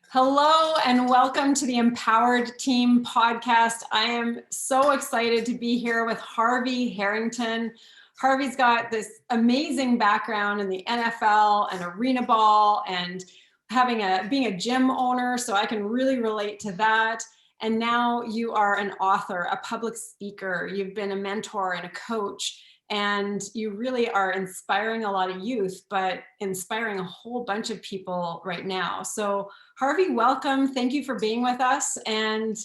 Hello and welcome to the Empowered Team podcast. I am so excited to be here with Harvie Herrington. Harvie's got this amazing background in the NFL and arena ball and being a gym owner, so I can really relate to that. And now you are an author, a public speaker, you've been a mentor and a coach, and you really are inspiring a lot of youth, but inspiring a whole bunch of people right now. So Harvie, welcome. Thank you for being with us, and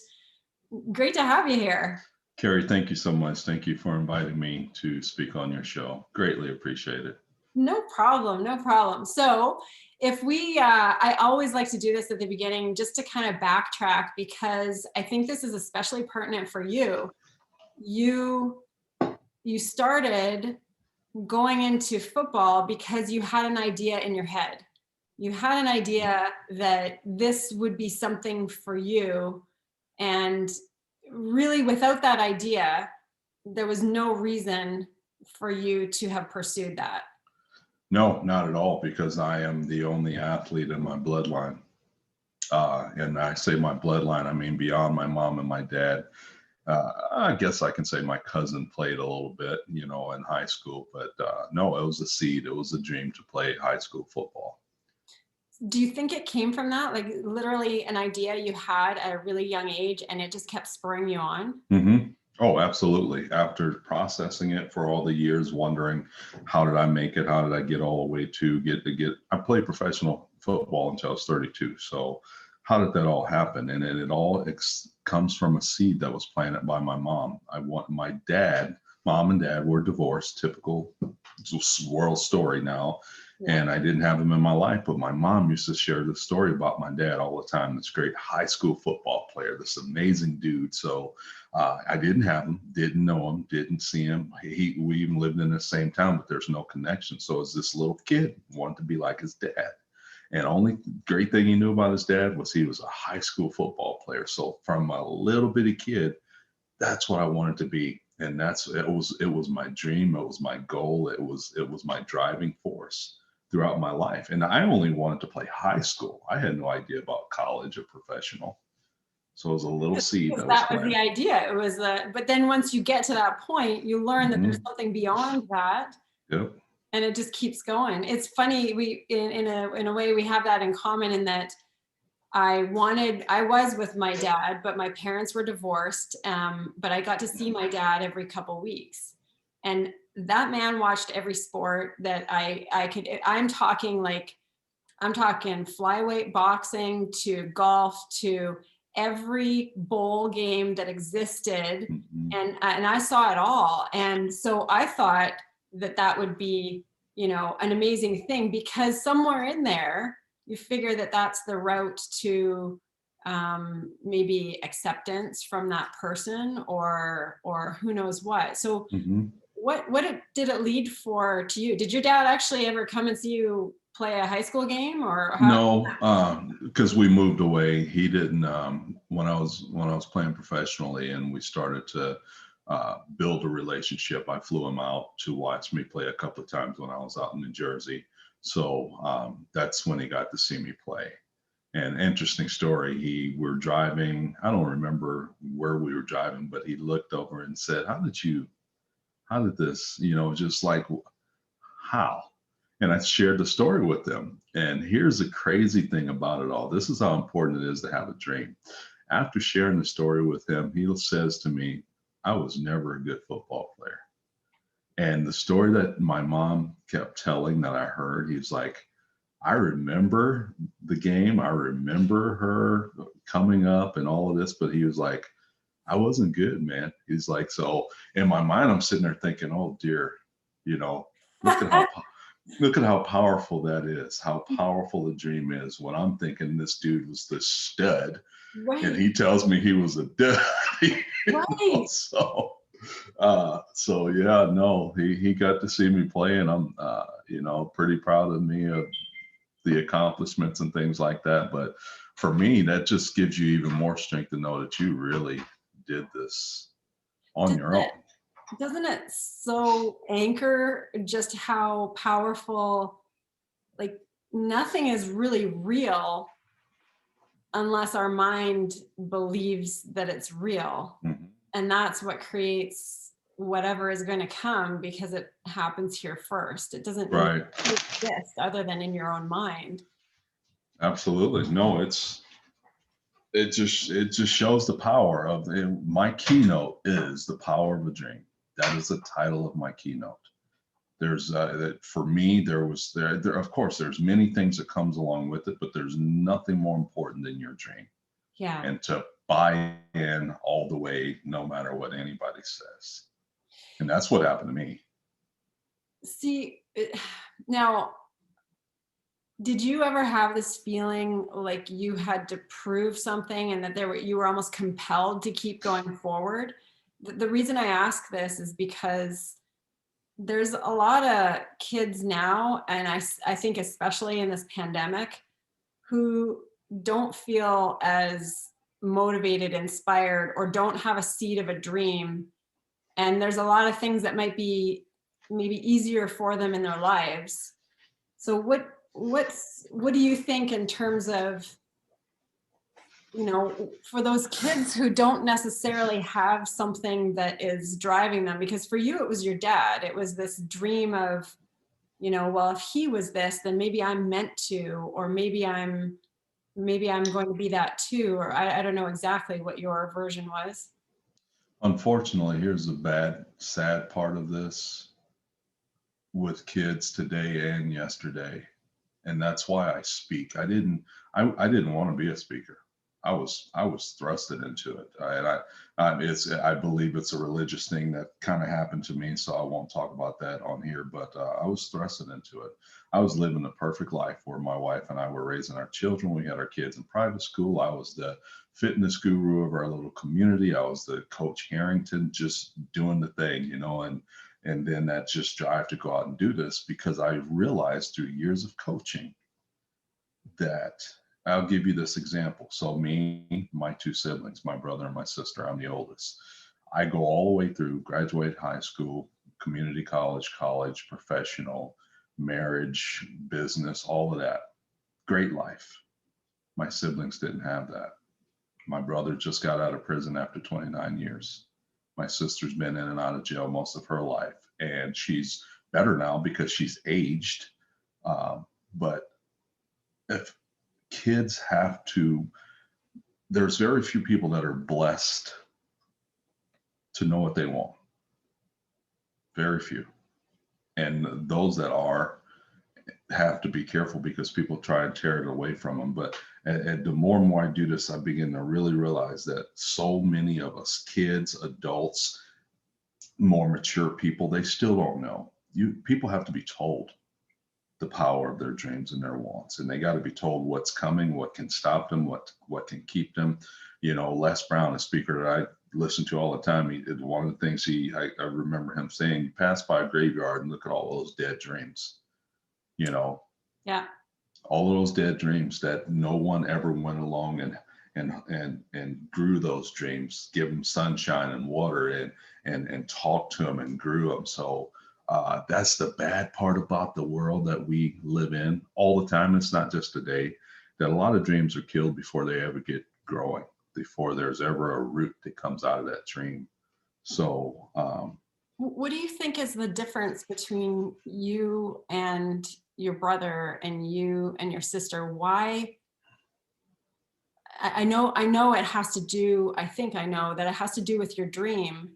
great to have you here. Carrie, thank you so much. Thank you for inviting me to speak on your show. Greatly appreciate it. No problem, no problem. So I always like to do this at the beginning just to kind of backtrack because I think this is especially pertinent for you. You started going into football because you had an idea in your head. You had an idea that this would be something for you. And really, without that idea, there was no reason for you to have pursued that. No, not at all, because I am the only athlete in my bloodline. And I say my bloodline, I mean beyond my mom and my dad. I guess I can say my cousin played a little bit, in high school, but no, it was a seed. It was a dream to play high school football. Do you think it came from that? Like literally an idea you had at a really young age and it just kept spurring you on? Mm-hmm. Oh, absolutely. After processing it for all the years, wondering how did I make it? How did I get all the way to get? I played professional football until I was 32. So how did that all happen? And it all comes from a seed that was planted by my mom. Mom and dad were divorced, typical world story now. And I didn't have him in my life, but my mom used to share this story about my dad all the time. This great high school football player, this amazing dude. So I didn't have him, didn't know him, didn't see him. We even lived in the same town, but there's no connection. So as this little kid, wanted to be like his dad. And only great thing he knew about his dad was he was a high school football player. So from a little bitty kid, that's what I wanted to be. And it was my dream. It was my goal. It was my driving force throughout my life. And I only wanted to play high school. I had no idea about college or professional. So it was a little seed that was planted. The idea. It was but then once you get to that point, you learn that there's something beyond that. Yep. And it just keeps going. It's funny, we in a way we have that in common in that I was with my dad, but my parents were divorced. But I got to see my dad every couple weeks. And that man watched every sport that I could. I'm talking flyweight boxing to golf to every bowl game that existed. And I saw it all. And so I thought that would be, an amazing thing because somewhere in there, you figure that that's the route to maybe acceptance from that person or who knows what. So what did it lead to you? Did your dad actually ever come and see you play a high school game or how? No, because we moved away. He didn't. When I was playing professionally and we started to build a relationship, I flew him out to watch me play a couple of times when I was out in New Jersey. So that's when he got to see me play. And interesting story, we're driving, I don't remember where we were driving, but he looked over and said, how did this, just like, how? And I shared the story with them. And here's the crazy thing about it all. This is how important it is to have a dream. After sharing the story with him, he says to me, I was never a good football player. And the story that my mom kept telling that I heard, he's like, I remember the game. I remember her coming up and all of this, but he was like, I wasn't good, man. He's like, so in my mind, I'm sitting there thinking, oh dear, look at how powerful that is, how powerful the dream is when I'm thinking this dude was the stud. Right. And he tells me he was a dud. Right. So yeah, no, he got to see me play, and I'm pretty proud of me of the accomplishments and things like that. But for me, that just gives you even more strength to know that you really did this on your own. Doesn't it so anchor just how powerful, like nothing is really real unless our mind believes that it's real. Mhm. And that's what creates whatever is going to come, because it happens here first. It doesn't need Right. to exist other than in your own mind. Absolutely. No, it just shows the power of my keynote is the power of a dream. That is the title of my keynote. There's that for me, there of course there's many things that comes along with it, but there's nothing more important than your dream, Yeah. and to buy in all the way, no matter what anybody says. And that's what happened to me. See, now, did you ever have this feeling like you had to prove something and that you were almost compelled to keep going forward? The reason I ask this is because there's a lot of kids now, and I think especially in this pandemic, who don't feel as motivated, inspired, or don't have a seed of a dream. And there's a lot of things that might be maybe easier for them in their lives. So what do you think in terms of, for those kids who don't necessarily have something that is driving them? Because for you, it was your dad. It was this dream of, well, if he was this, then maybe I'm meant to, or maybe I'm going to be that too, or I don't know exactly what your version was. Unfortunately, here's the bad, sad part of this with kids today and yesterday, and that's why I speak. I didn't want to be a speaker. I was thrusted into it, I believe it's a religious thing that kind of happened to me, so I won't talk about that on here. But I was thrusted into it. I was living the perfect life where my wife and I were raising our children. We had our kids in private school. I was the fitness guru of our little community. I was the coach Harrington, just doing the thing, and then that just drive to go out and do this, because I realized through years of coaching that I'll give you this example. So me, my two siblings, my brother and my sister, I'm the oldest. I go all the way through, graduate high school, community college, professional, marriage, business, all of that. Great life. My siblings didn't have that. My brother just got out of prison after 29 years. My sister's been in and out of jail most of her life, and she's better now because she's aged. But if kids have to, there's very few people that are blessed to know what they want. Very few. And those that are have to be careful because people try and tear it away from them. But and the more and more I do this, I begin to really realize that so many of us, kids, adults, more mature people, they still don't know. People have to be told the power of their dreams and their wants, and they got to be told what's coming, what can stop them, what can keep them. Les Brown, a speaker that I listen to all the time, one of the things I remember him saying, you pass by a graveyard and look at all those dead dreams. Yeah. All of those dead dreams that no one ever went along and grew those dreams, give them sunshine and water and talk to them and grew them. So that's the bad part about the world that we live in all the time. It's not just today, that a lot of dreams are killed before they ever get growing, before there's ever a root that comes out of that dream. So what do you think is the difference between you and your brother and you and your sister? Why? I know it has to do, I think I know that it has to do with your dream,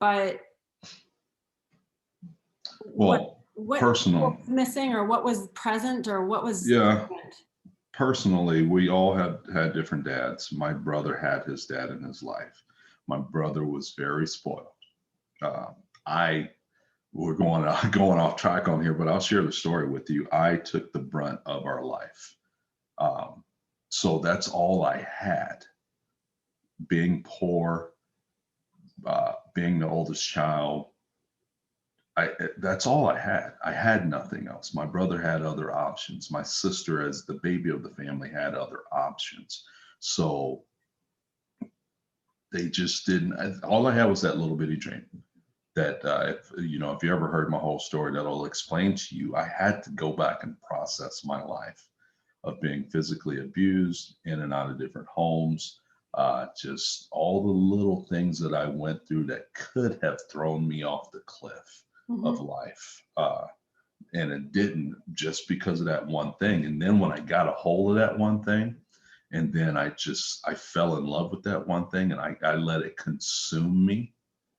but well, what personal, was missing, or what was present, or what was yeah. different? Personally, we all had different dads. My brother had his dad in his life. My brother was very spoiled. Uh, I we're going off track on here, but I'll share the story with you. I took the brunt of our life, so that's all I had. Being poor, being the oldest child, that's all I had. I had nothing else. My brother had other options. My sister, as the baby of the family, had other options. So they just didn't. All I had was that little bitty dream. That if you ever heard my whole story, that'll explain to you. I had to go back and process my life. of being physically abused, in and out of different homes, just all the little things that I went through that could have thrown me off the cliff of life. And it didn't, just because of that one thing. And then when I got a hold of that one thing, and then I fell in love with that one thing, and I let it consume me.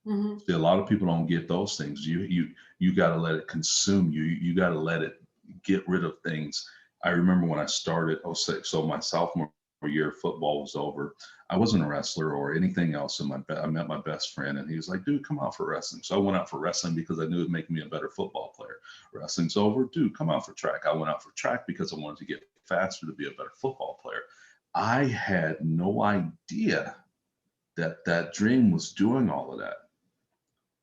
See, a lot of people don't get those things. You got to let it consume you. You got to let it get rid of things. I remember when I started, so my sophomore year football was over. I wasn't a wrestler or anything else. I met my best friend, and he was like, dude, come out for wrestling. So I went out for wrestling because I knew it'd make me a better football player. Wrestling's over, dude, come out for track. I went out for track because I wanted to get faster to be a better football player. I had no idea that that dream was doing all of that.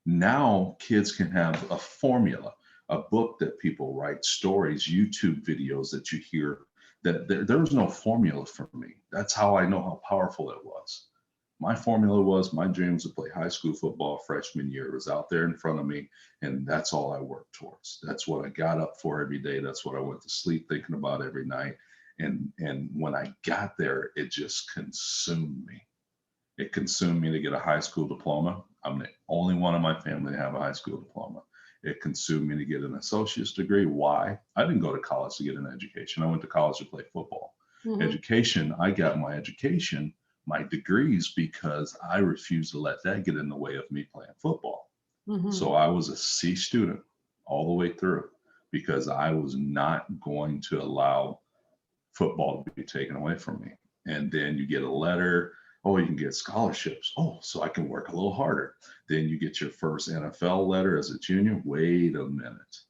Now kids can have a formula, a book that people write, stories, YouTube videos that you hear. That there was no formula for me. That's how I know how powerful it was. My formula was, my dream was to play high school football freshman year. It was out there in front of me, and that's all I worked towards. That's what I got up for every day. That's what I went to sleep thinking about every night. And when I got there, it just consumed me. It consumed me to get a high school diploma. I'm the only one in my family to have a high school diploma. It consumed me to get an associate's degree. Why? I didn't go to college to get an education. I went to college to play football. Education, I got my education, my degrees, because I refused to let that get in the way of me playing football. So I was a C student all the way through, because I was not going to allow football to be taken away from me. And then you get a letter, oh, you can get scholarships. Oh, so I can work a little harder. Then you get your first NFL letter as a junior. Wait a minute.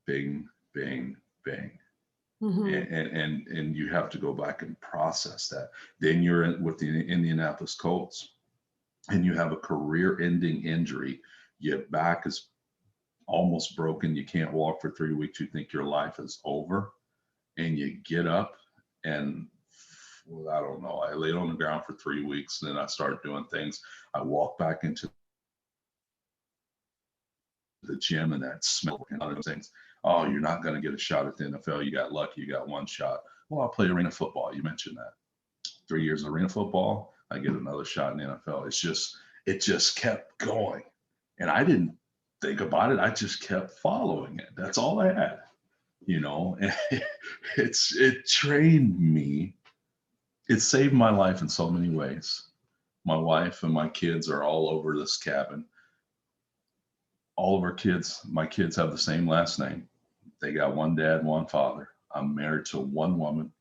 Bing, bing, bing. And you have to go back and process that. Then you're with the Indianapolis Colts, and you have a career-ending injury. Your back is almost broken. You can't walk for 3 weeks. You think your life is over. And you get up, and well, I don't know. I laid on the ground for 3 weeks, and then I started doing things. I walked back into the gym, and that smell and other things. Oh, you're not going to get a shot at the NFL. You got lucky. You got one shot. Well, I'll play arena football. You mentioned that. 3 years of arena football, I get another shot in the NFL. It just kept going. And I didn't think about it. I just kept following it. That's all I had, and it trained me. It saved my life in so many ways. My wife and my kids are all over this cabin. All of my kids have the same last name. They got one dad, one father. I'm married to one woman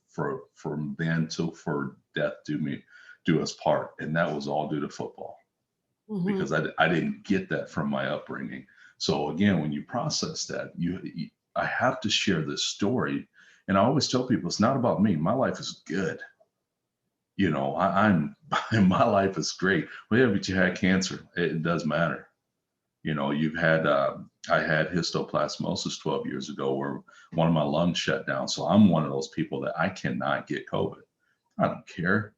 from then till for death do us part. And that was all due to football, because I didn't get that from my upbringing. So again, when you process that, I have to share this story. And I always tell people, it's not about me. My life is good. My life is great. Well, yeah, but you had cancer. It does matter. You've had, I had histoplasmosis 12 years ago, where one of my lungs shut down. So I'm one of those people that I cannot get COVID. I don't care.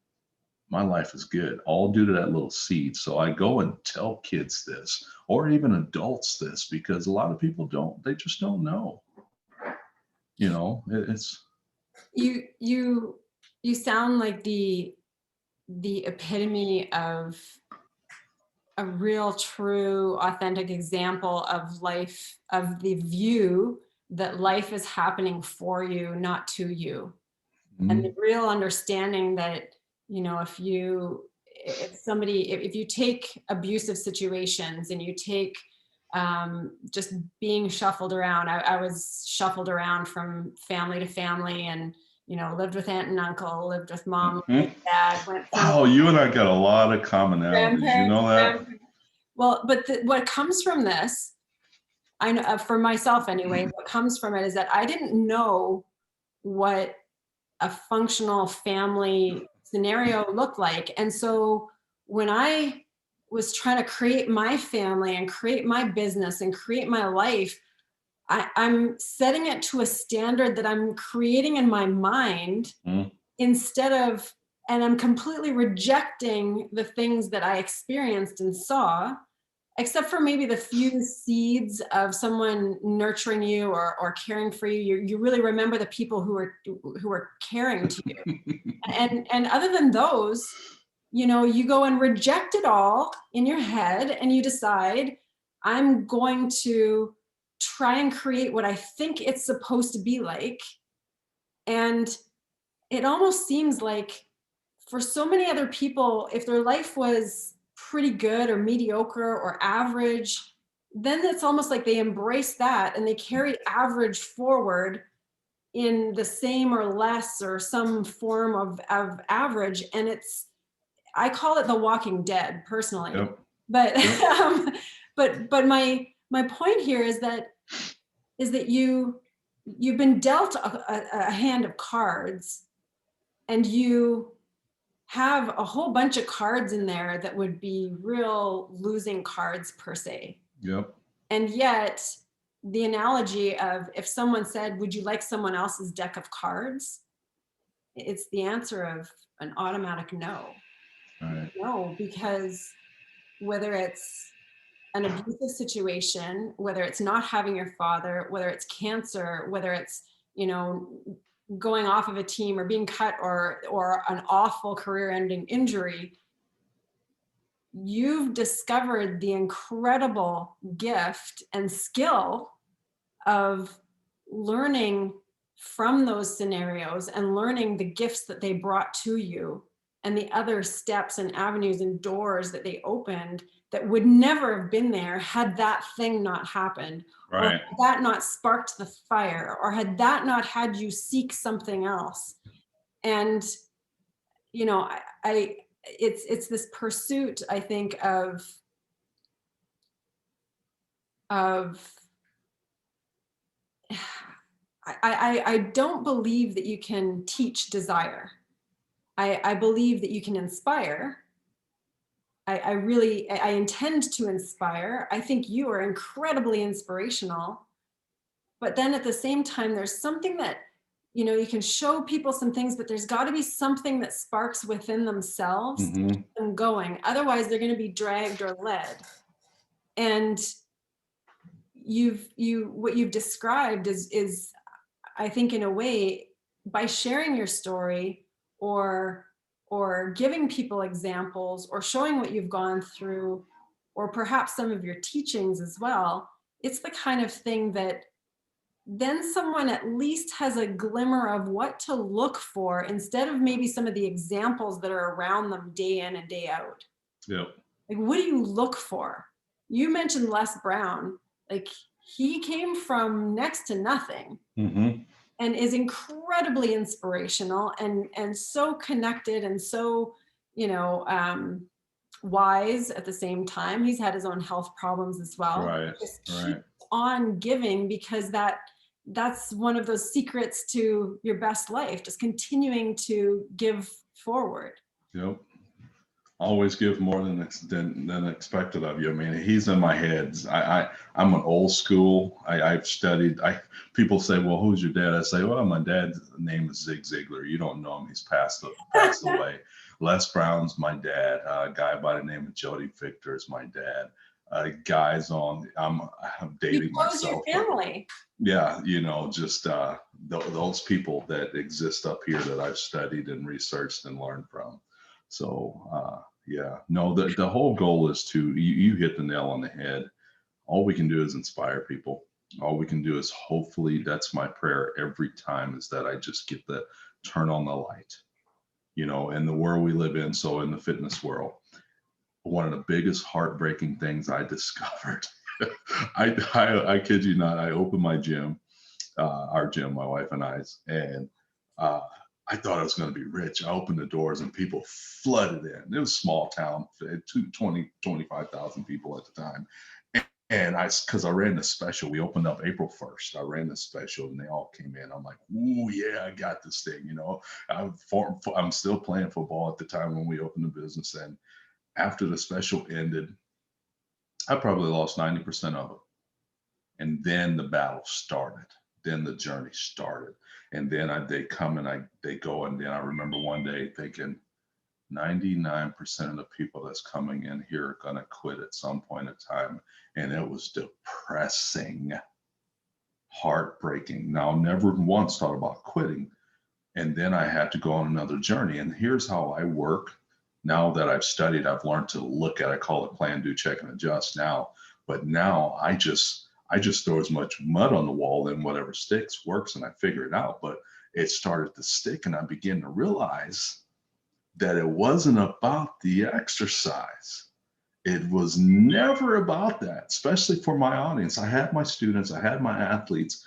My life is good, all due to that little seed. So I go and tell kids this, or even adults this, because a lot of people they just don't know. It's. You sound like the epitome of a real, true, authentic example of life, of the view that life is happening for you, not to you. And the real understanding that, if you take abusive situations and you take just being shuffled around. I was shuffled around from family to family, and lived with aunt and uncle, lived with mom, and dad. Wow, you and I got a lot of commonalities. You know that? Well, but what comes from this, I know for myself anyway, what comes from it is that I didn't know what a functional family scenario looked like. And so when I was trying to create my family and create my business and create my life, I'm setting it to a standard that I'm creating in my mind instead of, and I'm completely rejecting the things that I experienced and saw. except for maybe the few seeds of someone nurturing you or caring for you, you really remember the people who are caring to you. And other than those, you go and reject it all in your head and you decide, I'm going to try and create what I think it's supposed to be like. And it almost seems like for so many other people, if their life was pretty good or mediocre or average, then it's almost like they embrace that and they carry average forward in the same or less or some form of average. And I call it the Walking Dead personally. Yep. But Yep. but my point here is that you've been dealt a hand of cards, and you have a whole bunch of cards in there that would be real losing cards per se. Yep. And yet the analogy of, if someone said, would you like someone else's deck of cards? It's the answer of an automatic no. Right. No, because whether it's an abusive situation, whether it's not having your father, whether it's cancer, whether it's, going off of a team or being cut or an awful career-ending injury, you've discovered the incredible gift and skill of learning from those scenarios and learning the gifts that they brought to you and the other steps and avenues and doors that they opened that would never have been there had that thing not happened, or Right. had that not sparked the fire, or had that not had you seek something else. And it's this pursuit, I think, of I don't believe that you can teach desire. I believe that you can inspire. I intend to inspire. I think you are incredibly inspirational. But then at the same time, there's something that, you can show people some things, but there's got to be something that sparks within themselves to keep them going. Otherwise, they're going to be dragged or led. And what you've described is, I think, in a way, by sharing your story or giving people examples or showing what you've gone through, or perhaps some of your teachings as well, it's the kind of thing that then someone at least has a glimmer of what to look for, instead of maybe some of the examples that are around them day in and day out. Yep. Like, what do you look for? You mentioned Les Brown. Like, he came from next to nothing. And is incredibly inspirational and so connected and so, wise at the same time. He's had his own health problems as well. Right. Just Right. keep on giving, because that's one of those secrets to your best life, just continuing to give forward. Yep. Always give more than expected of you. I mean, he's in my head. I'm an old school. I've studied. People say, "Well, who's your dad?" I say, "Well, my dad's name is Zig Ziglar. You don't know him. He's passed away." Les Brown's my dad. A guy by the name of Jody Victor is my dad. Guys on. I'm dating myself. Your family. Yeah, just those people that exist up here that I've studied and researched and learned from. So yeah, no, the whole goal is you hit the nail on the head. All we can do is inspire people. All we can do is, hopefully, that's my prayer every time, is that I just get the turn on the light, in the world we live in. So in the fitness world, one of the biggest heartbreaking things I discovered, I kid you not, I opened my gym, our gym, my wife and I's, and I thought I was going to be rich. I opened the doors and people flooded in. It was a small town, 25,000 people at the time. And because I ran the special, we opened up April 1st. I ran the special and they all came in. I'm like, ooh, yeah, I got this thing. I'm still playing football at the time when we opened the business. And after the special ended, I probably lost 90% of it. And then the battle started. Then the journey started. And then they come and they go. And then I remember one day thinking, 99% of the people that's coming in here are going to quit at some point in time. And it was depressing, heartbreaking. Now, never once thought about quitting. And then I had to go on another journey. And here's how I work. Now that I've studied, I've learned to look at, I call it plan, do, check, and adjust now. But now I just throw as much mud on the wall and whatever sticks works, and I figure it out. But it started to stick, and I began to realize that it wasn't about the exercise. It was never about that, especially for my audience. I had my students, I had my athletes,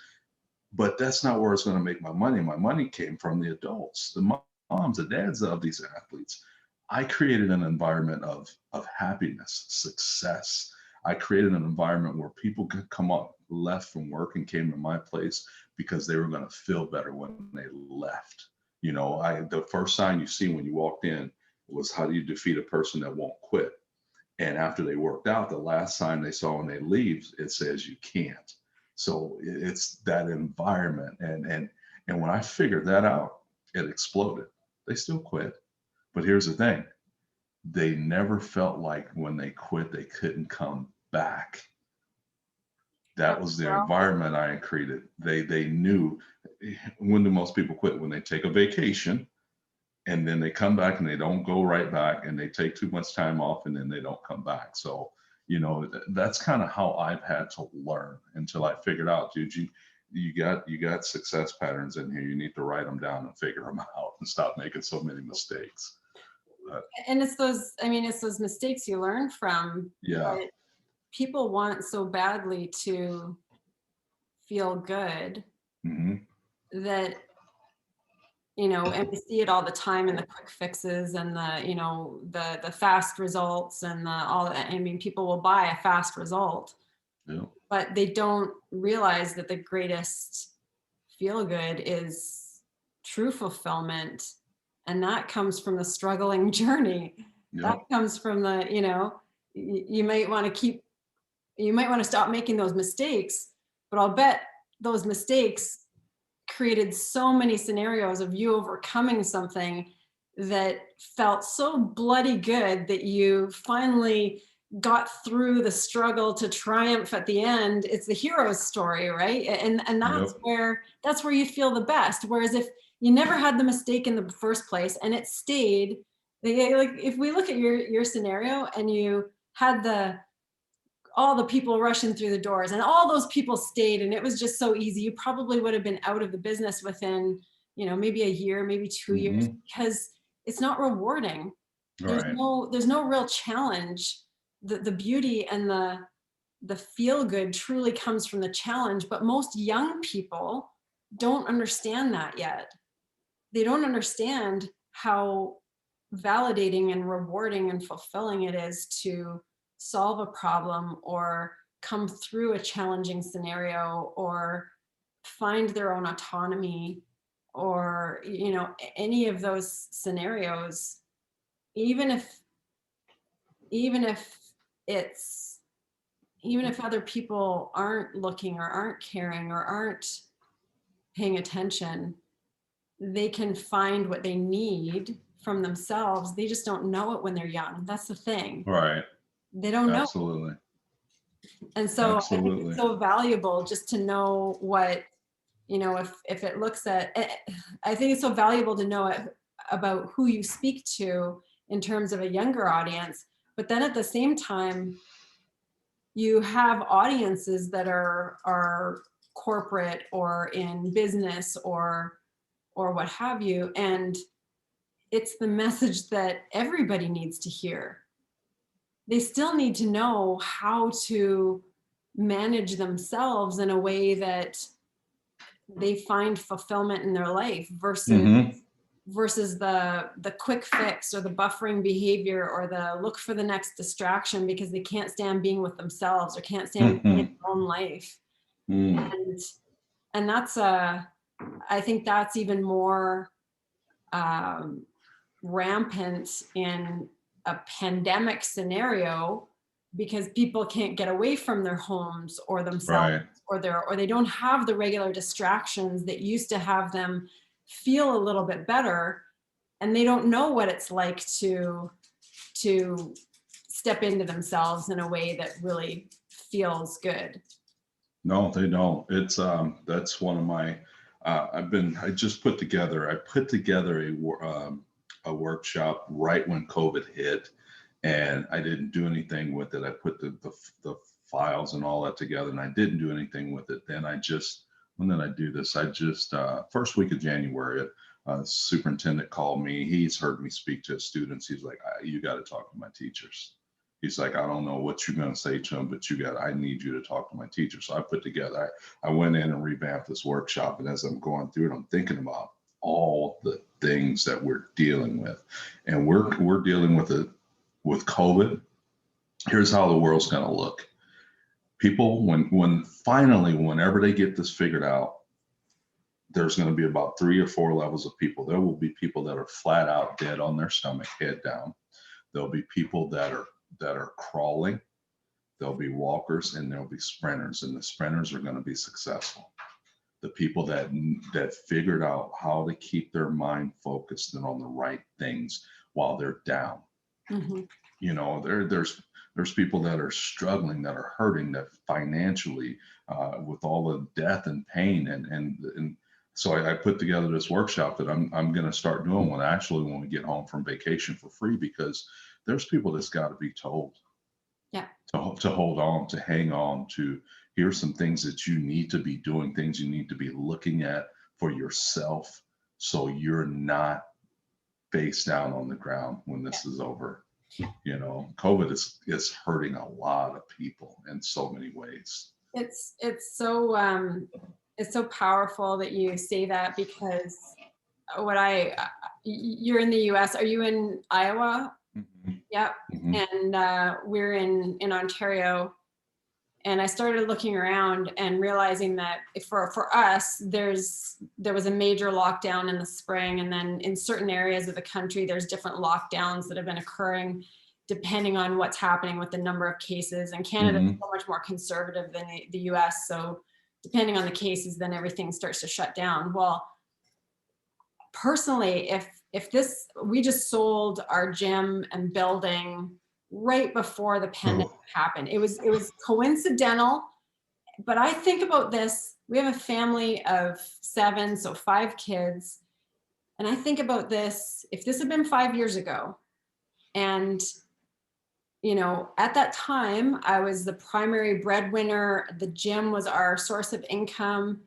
but that's not where it's going to make my money. My money came from the adults, the moms, the dads of these athletes. I created an environment of happiness, success. I created an environment where people could come up, left from work and came to my place because they were going to feel better when they left. You know, the first sign you see when you walked in was, how do you defeat a person that won't quit? And after they worked out, the last sign they saw when they leave, it says you can't. So it's that environment. And when I figured that out, it exploded. They still quit. But here's the thing. They never felt like when they quit, they couldn't come back. That was the environment I created. They knew. When do most people quit? When they take a vacation and then they come back and they don't go right back, and they take too much time off and then they don't come back. So, you know, that's kind of how I've had to learn until I figured out, dude, you got success patterns in here. You need to write them down and figure them out and stop making so many mistakes. And it's those mistakes you learn from. Yeah. But people want so badly to feel good that, you know, and we see it all the time in the quick fixes and the, you know, the fast results and all that. I mean, people will buy a fast result, but they don't realize that the greatest feel good is true fulfillment. And that comes from the struggling journey. That comes from the, you know, you might want to stop making those mistakes, but I'll bet those mistakes created so many scenarios of you overcoming something that felt so bloody good that you finally got through the struggle to triumph at the end. It's the hero's story, right? And that's where you feel the best. Whereas if you never had the mistake in the first place and it stayed, like if we look at your scenario and you had all the people rushing through the doors and all those people stayed and it was just so easy, you probably would have been out of the business within, you know, maybe a year, maybe 2 years, because it's not rewarding. There's no real challenge. The beauty and the feel good truly comes from the challenge, but most young people don't understand that yet. They don't understand how validating and rewarding and fulfilling it is to solve a problem or come through a challenging scenario or find their own autonomy, or, you know, any of those scenarios, even if other people aren't looking or aren't caring or aren't paying attention, they can find what they need from themselves. They just don't know it when they're young. That's the thing. Right. They don't know. Absolutely. And so I think it's so valuable just to know what, you know, if it looks at, I think it's so valuable to know about who you speak to in terms of a younger audience. But then at the same time, you have audiences that are corporate or in business or what have you. And it's the message that everybody needs to hear. They still need to know how to manage themselves in a way that they find fulfillment in their life versus the quick fix or the buffering behavior or the look for the next distraction because they can't stand being with themselves or can't stand being in their own life. And that's I think that's even more rampant in a pandemic scenario because people can't get away from their homes or themselves or they don't have the regular distractions that used to have them feel a little bit better. and they don't know what it's like to step into themselves in a way that really feels good. No, they don't. It's that's one of my I put together a workshop right when COVID hit, and I didn't do anything with it. I put the files and all that together, and I didn't do anything with it. Then when did I do this? I just first week of January, superintendent called me. He's heard me speak to his students. He's like, you got to talk to my teachers. He's like, I don't know what you're going to say to them, but I need you to talk to my teacher. So I went in and revamped this workshop. And as I'm going through it, I'm thinking about all the things that we're dealing with. And we're dealing with it with COVID. Here's how the world's going to look. People, whenever they get this figured out, there's going to be about 3 or 4 levels of people. There will be people that are flat out dead on their stomach, head down. There'll be people that are crawling. There'll be walkers, and there'll be sprinters, and the sprinters are going to be successful. The people that figured out how to keep their mind focused and on the right things while they're down. Mm-hmm. You know, there's people that are struggling, that are hurting, that financially, with all the death and pain, and so I put together this workshop that I'm going to start doing when we get home from vacation for free, because there's people that's got to be told, to hold on, to hang on, to here's some things that you need to be doing, things you need to be looking at for yourself, so you're not face down on the ground when this is over. You know, COVID is hurting a lot of people in so many ways. It's so powerful that you say that, because you're in the US. Are you in Iowa? Mm-hmm. Yep. Mm-hmm. And we're in Ontario. And I started looking around and realizing that for us, there was a major lockdown in the spring. And then in certain areas of the country, there's different lockdowns that have been occurring depending on what's happening with the number of cases. And Canada is so much more conservative than the US. So depending on the cases, then everything starts to shut down. Well, personally, we just sold our gym and building right before the pandemic happened. It was coincidental, but I think about this. We have a family of 7, so 5 kids. And I think about this, if this had been 5 years ago, and you know, at that time, I was the primary breadwinner. The gym was our source of income.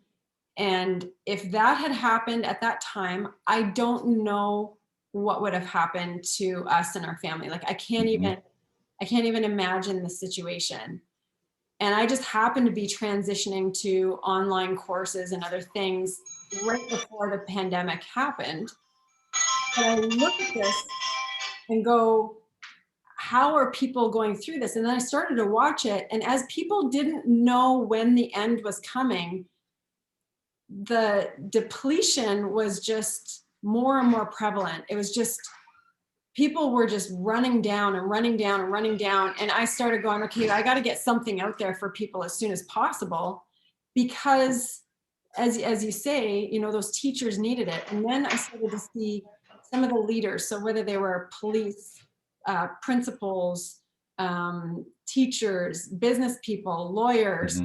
And if that had happened at that time, I don't know what would have happened to us and our family. Like I can't even imagine the situation. And I just happened to be transitioning to online courses and other things right before the pandemic happened. And I look at this and go, how are people going through this? And then I started to watch it. And as people didn't know when the end was coming, the depletion was just more and more prevalent. It was just, people were just running down and running down and running down. And I started going, okay, I got to get something out there for people as soon as possible, because as you say, you know, those teachers needed it. And then I started to see some of the leaders. So whether they were police, principals, teachers, business people, lawyers,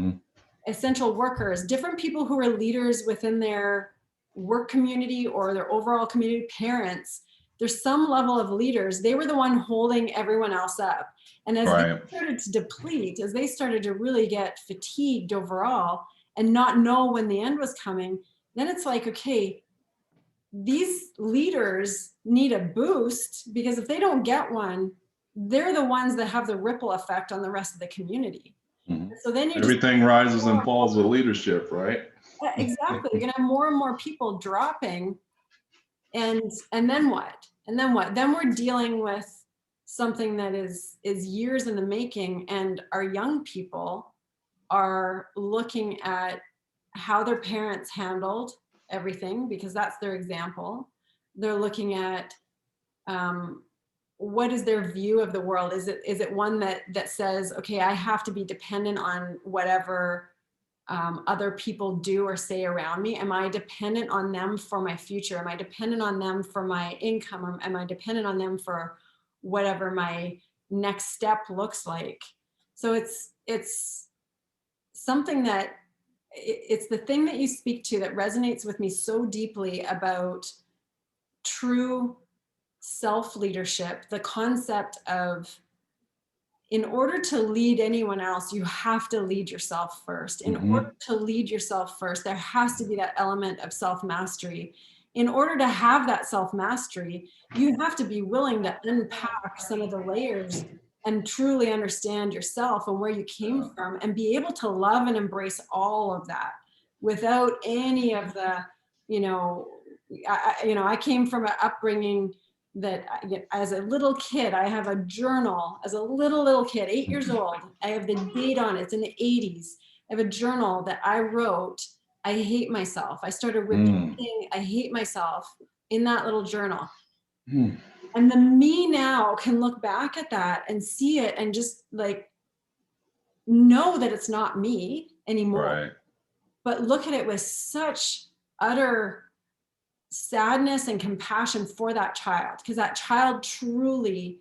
essential workers, different people who are leaders within their work community or their overall community, parents, there's some level of leaders. They were the one holding everyone else up. And as they started to deplete, as they started to really get fatigued overall and not know when the end was coming, then it's like, okay, these leaders need a boost, because if they don't get one, they're the ones that have the ripple effect on the rest of the community. So then everything rises and falls with leadership, right? Exactly. You're gonna have more and more people dropping, and then what? And then what? Then we're dealing with something that is years in the making, and our young people are looking at how their parents handled everything, because that's their example. They're looking at what is their view of the world? Is it one that says, okay, I have to be dependent on whatever other people do or say around me? Am I dependent on them for my future? Am I dependent on them for my income? Or am I dependent on them for whatever my next step looks like? So it's something that it's the thing that you speak to that resonates with me so deeply about true self-leadership, the concept of, in order to lead anyone else, you have to lead yourself first. In order to lead yourself first, there has to be that element of self-mastery. In order to have that self-mastery, you have to be willing to unpack some of the layers and truly understand yourself and where you came from, and be able to love and embrace all of that without any of the, I came from an upbringing that as a little kid, I have a journal as a little kid, 8 years old. I have the date on it. It's in the 80s. I have a journal that I wrote. I hate myself. I started repeating, I hate myself in that little journal. And the me now can look back at that and see it and just like know that it's not me anymore. Right. But look at it with such utter sadness and compassion for that child, because that child truly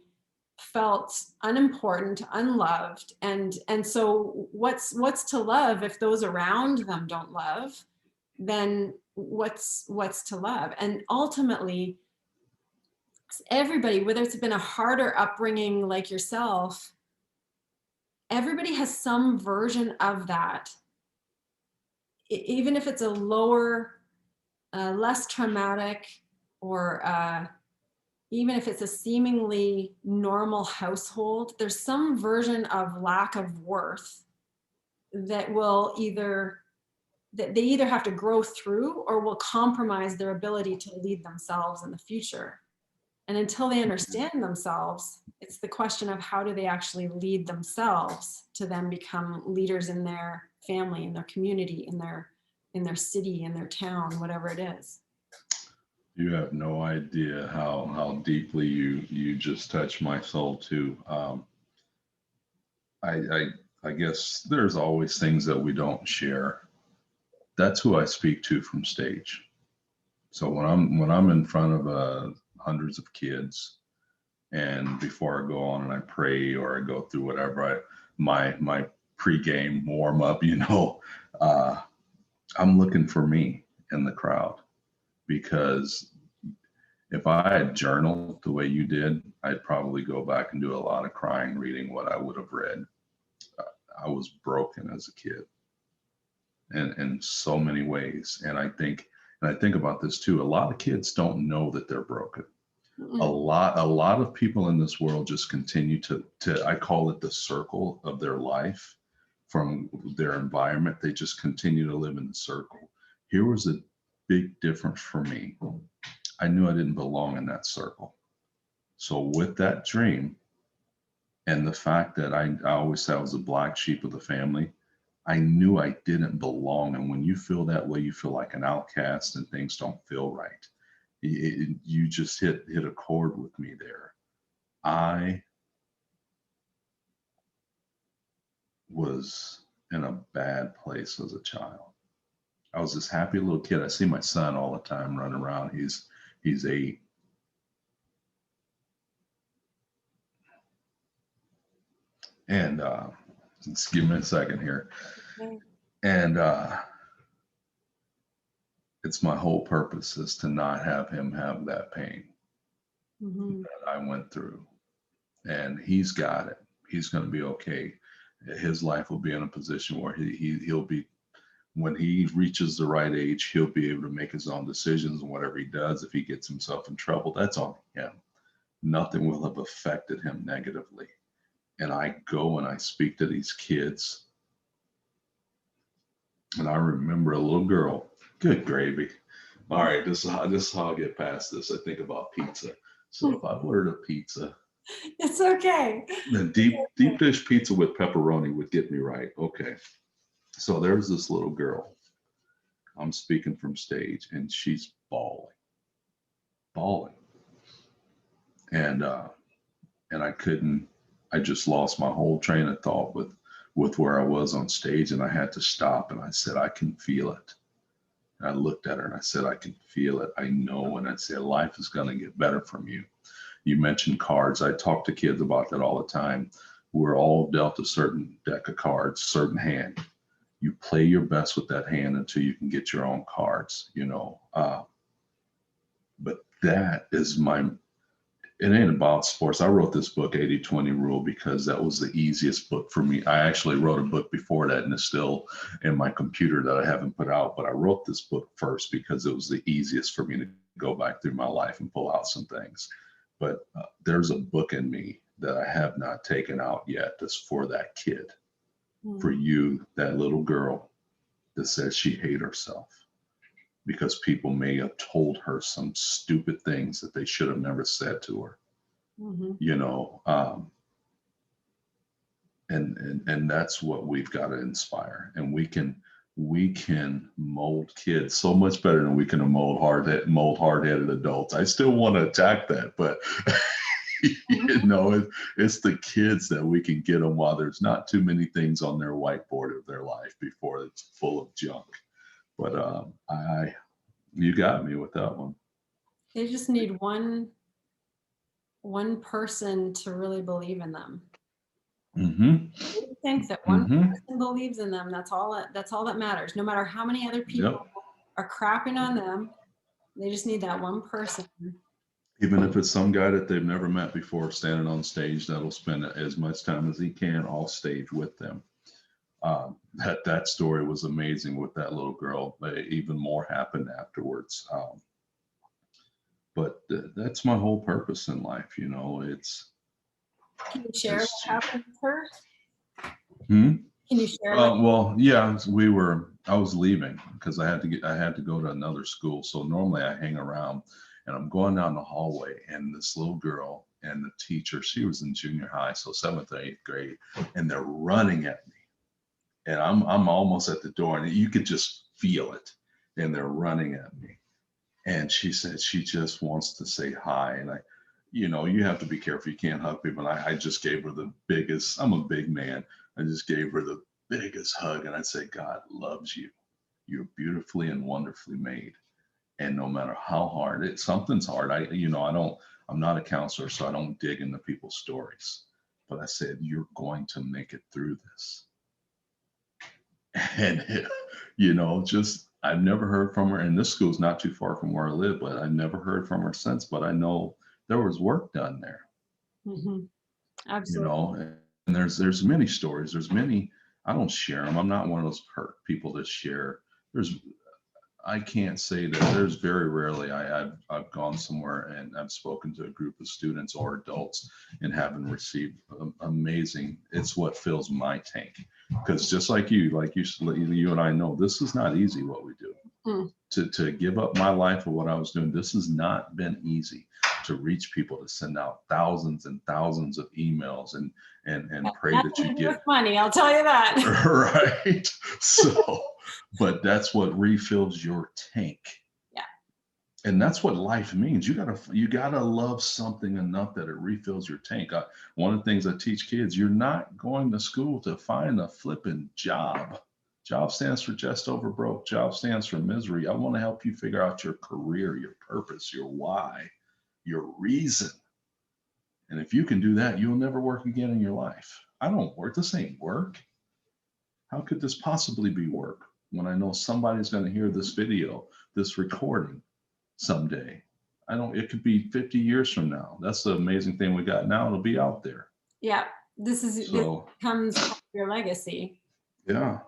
felt unimportant, unloved. And so what's to love if those around them don't love? Then what's to love? And ultimately, everybody, whether it's been a harder upbringing like yourself, everybody has some version of that. Even if it's a lower, less traumatic, or even if it's a seemingly normal household, there's some version of lack of worth that will that they either have to grow through or will compromise their ability to lead themselves in the future. And until they understand themselves, it's the question of how do they actually lead themselves to then become leaders in their family, in their community, in their city, in their town, whatever it is. You have no idea how deeply you just touched my soul too. I guess there's always things that we don't share. That's who I speak to from stage. So when I'm in front of hundreds of kids, and before I go on and I pray or I go through whatever my pregame warm up, I'm looking for me in the crowd, because if I had journaled the way you did, I'd probably go back and do a lot of crying reading what I would have read. I was broken as a kid, and in so many ways. And I think about this too. A lot of kids don't know that they're broken. A lot of people in this world just continue to I call it the circle of their life from their environment. They just continue to live in the circle. Here was a big difference for me. I knew I didn't belong in that circle. So with that dream and the fact that I always said I was the black sheep of the family, I knew I didn't belong. And when you feel that way, you feel like an outcast and things don't feel right. You just hit a chord with me there. I was in a bad place as a child. I was this happy little kid. I see my son all the time running around. He's 8. And just give me a second here. Okay. And it's my whole purpose is to not have him have that pain that I went through. And he's got it. He's going to be okay. His life will be in a position where he'll be, when he reaches the right age, he'll be able to make his own decisions, and whatever he does, if he gets himself in trouble, that's on him. Nothing will have affected him negatively. And I go and I speak to these kids. And I remember a little girl, good gravy. All right, this is how I get past this. I think about pizza. So if I ordered a pizza, it's okay. The deep dish pizza with pepperoni would get me right. Okay. So there's this little girl. I'm speaking from stage, and she's bawling. And I just lost my whole train of thought with with where I was on stage, and I had to stop, and I said, I can feel it. And I looked at her and I said, I can feel it. I know. And I said, life is going to get better from you. You mentioned cards. I talk to kids about that all the time. We're all dealt a certain deck of cards, certain hand. You play your best with that hand until you can get your own cards, you know. But that is it ain't about sports. I wrote this book, 80-20 Rule, because that was the easiest book for me. I actually wrote a book before that, and it's still in my computer that I haven't put out. But I wrote this book first because it was the easiest for me to go back through my life and pull out some things. But there's a book in me that I have not taken out yet that's for that kid, for you, that little girl that says she hates herself because people may have told her some stupid things that they should have never said to her, you know, and that's what we've got to inspire. And we can mold kids so much better than we can mold hard-headed adults. I still want to attack that, but you know, it's the kids that we can get them while there's not too many things on their whiteboard of their life before it's full of junk. But you got me with that one. They just need one person to really believe in them. They think that one person believes in them. That's all that matters. No matter how many other people are crapping on them, they just need that one person. Even if it's some guy that they've never met before standing on stage, that'll spend as much time as he can off stage with them. That story was amazing with that little girl. Even more happened afterwards. But that's my whole purpose in life, you know. Can you share what happened with her? Can you share? Well, yeah, I was leaving because I had to go to another school. So normally I hang around, and I'm going down the hallway, and this little girl and the teacher, she was in junior high, so 7th or 8th grade, and they're running at me. And I'm almost at the door, and you could just feel it. And they're running at me. And she said she just wants to say hi. And you know, you have to be careful. You can't hug people. And I just gave her the biggest, I'm a big man. I just gave her the biggest hug. And I said, God loves you. You're beautifully and wonderfully made. And no matter how hard something's hard. I'm not a counselor, so I don't dig into people's stories. But I said, you're going to make it through this. And, you know, I've never heard from her. And this school's not too far from where I live, but I've never heard from her since. But I know there was work done there. Absolutely. You know, and there's many stories. There's many. I don't share them. I'm not one of those people that share. I can't say that. There's very rarely I've gone somewhere and I've spoken to a group of students or adults and haven't received amazing. It's what fills my tank. Because just like you and I know, this is not easy what we do. To give up my life for what I was doing, this has not been easy. To reach people, to send out thousands and thousands of emails and pray that you get money. I'll tell you that. Right. So, but that's what refills your tank. Yeah. And that's what life means. You gotta love something enough that it refills your tank. One of the things I teach kids, you're not going to school to find a flipping job. Job stands for just over broke. Job stands for misery. I want to help you figure out your career, your purpose, your why, your reason. And if you can do that, you'll never work again in your life. I don't work. This ain't work. How could this possibly be work when I know somebody's going to hear this video, this recording someday? It could be 50 years from now. That's the amazing thing we got now. It'll be out there. Yeah. This becomes your legacy. Yeah.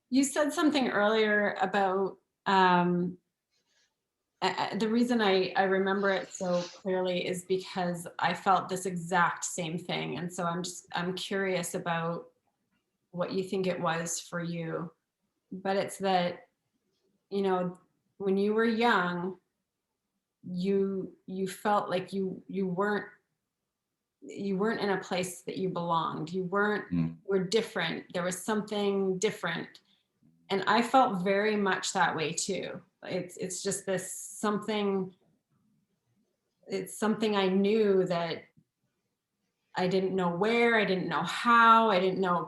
You said something earlier about the reason I remember it so clearly is because I felt this exact same thing. And so I'm curious about what you think it was for you. But it's that, you know, when you were young, you felt like you weren't in a place that you belonged. You were different. There was something different. And I felt very much that way too. It's just this something. It's something I knew that I didn't know where, I didn't know how, I didn't know,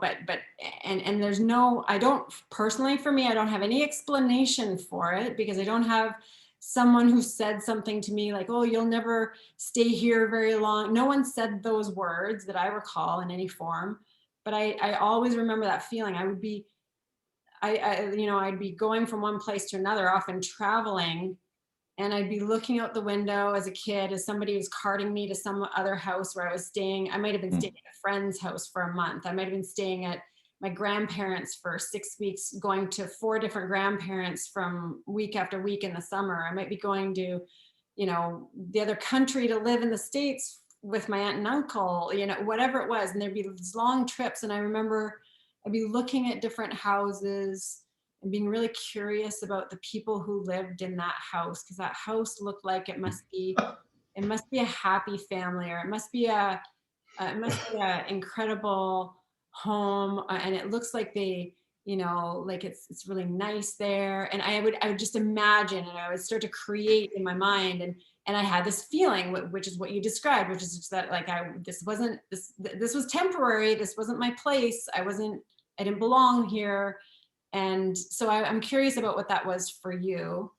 and there's no, I don't personally, for me, I don't have any explanation for it, because I don't have someone who said something to me like, oh, you'll never stay here very long. No one said those words that I recall in any form, but I always remember that feeling. I would be, I'd be going from one place to another, often traveling, and I'd be looking out the window as a kid as somebody was carting me to some other house where I was staying. I might have been Mm. staying at a friend's house for a month. I might have been staying at my grandparents for 6 weeks, going to 4 different grandparents from week after week in the summer. I might be going to, the other country to live in the States with my aunt and uncle, whatever it was. And there'd be these long trips. And I remember I'd be looking at different houses and being really curious about the people who lived in that house, because that house looked like it must be a happy family, or it must be a incredible home, and it looks like they, like it's really nice there. And I would just imagine, and I would start to create in my mind, and I had this feeling, which is what you described, which is just that, like, this was temporary, this wasn't my place, I didn't belong here. And so I'm curious about what that was for you,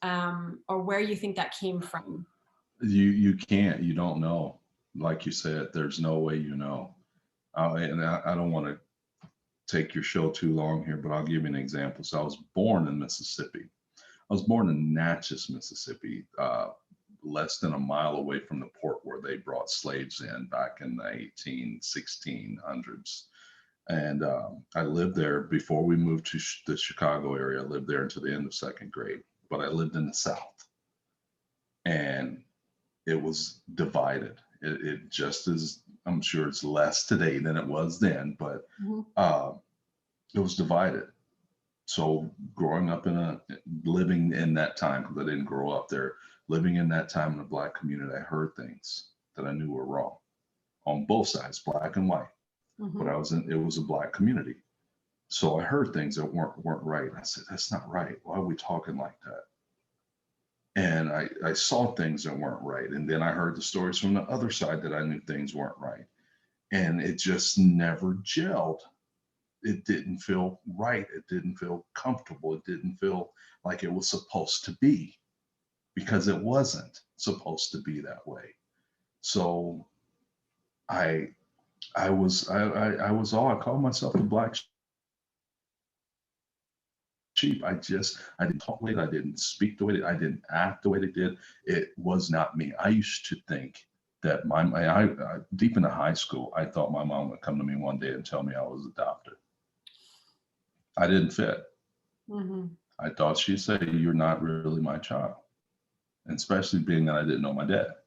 or where you think that came from. You don't know. Like you said, there's no way you know. I don't want to take your show too long here, but I'll give you an example. So I was born in Mississippi. I was born in Natchez, Mississippi, less than a mile away from the port where they brought slaves in back in the 1600s. And I lived there before we moved to the Chicago area. I lived there until the end of second grade, but I lived in the South, and it was divided. It just is, I'm sure it's less today than it was then, but Mhm. it was divided. So growing up living in that time, because I didn't grow up there, living in that time in the Black community, I heard things that I knew were wrong on both sides, Black and white. But Mhm. it was a Black community. So I heard things that weren't right. I said, that's not right. Why are we talking like that? And I saw things that weren't right. And then I heard the stories from the other side that I knew things weren't right. And it just never gelled. It didn't feel right. It didn't feel comfortable. It didn't feel like it was supposed to be, because it wasn't supposed to be that way. So I I called myself the black sheep. I didn't talk the way, I didn't speak the way, I didn't act the way they did. It was not me. I used to think that deep into high school, I thought my mom would come to me one day and tell me I was adopted. I didn't fit. Mhm. I thought she'd say, "You're not really my child," and especially being that I didn't know my dad.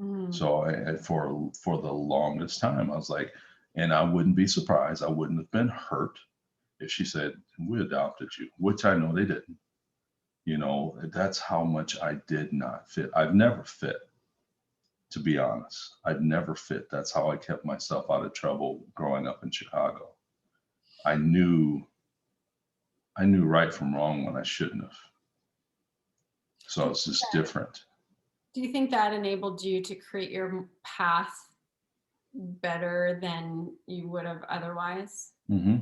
Mhm. So for the longest time, I was like, and I wouldn't be surprised. I wouldn't have been hurt if she said, "We adopted you," which I know they didn't. That's how much I did not fit. I've never fit, to be honest. I've never fit. That's how I kept myself out of trouble growing up in Chicago. I knew I knew right from wrong when I shouldn't have. Do So you it's think just that, different. do you think that enabled you to create your path better than you would have otherwise? Hmm.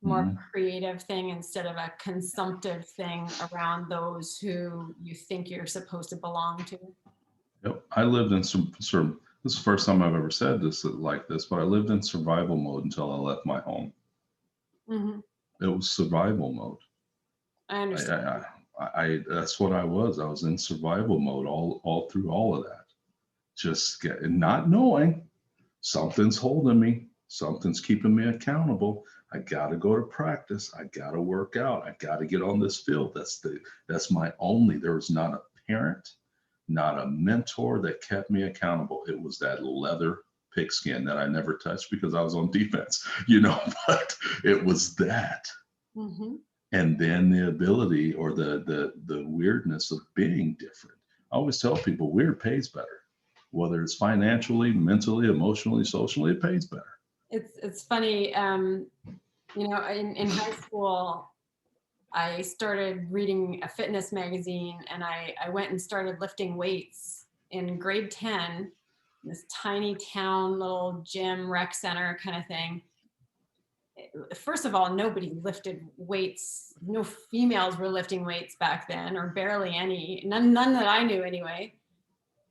More Hmm. creative thing instead of a consumptive thing around those who you think you're supposed to belong to? Yep. I lived in this is the first time I've ever said this like this, but I lived in survival mode until I left my home. Hmm. It was survival mode. I I, understand. I, that's what I was. I was in survival mode all through all of that. Not knowing something's holding me, something's keeping me accountable. I got to go to practice. I got to work out. I got to get on this field. That's my only. There was not a parent, not a mentor that kept me accountable. It was that leather pigskin that I never touched because I was on defense, but it was that. Hmm. And then the ability or the weirdness of being different. I always tell people weird pays better, whether it's financially, mentally, emotionally, socially, it pays better. It's funny. In high school, I started reading a fitness magazine, and I went and started lifting weights in grade 10. this tiny town, little gym, rec center kind of thing. First of all, nobody lifted weights. No females were lifting weights back then, or barely any, none that I knew anyway.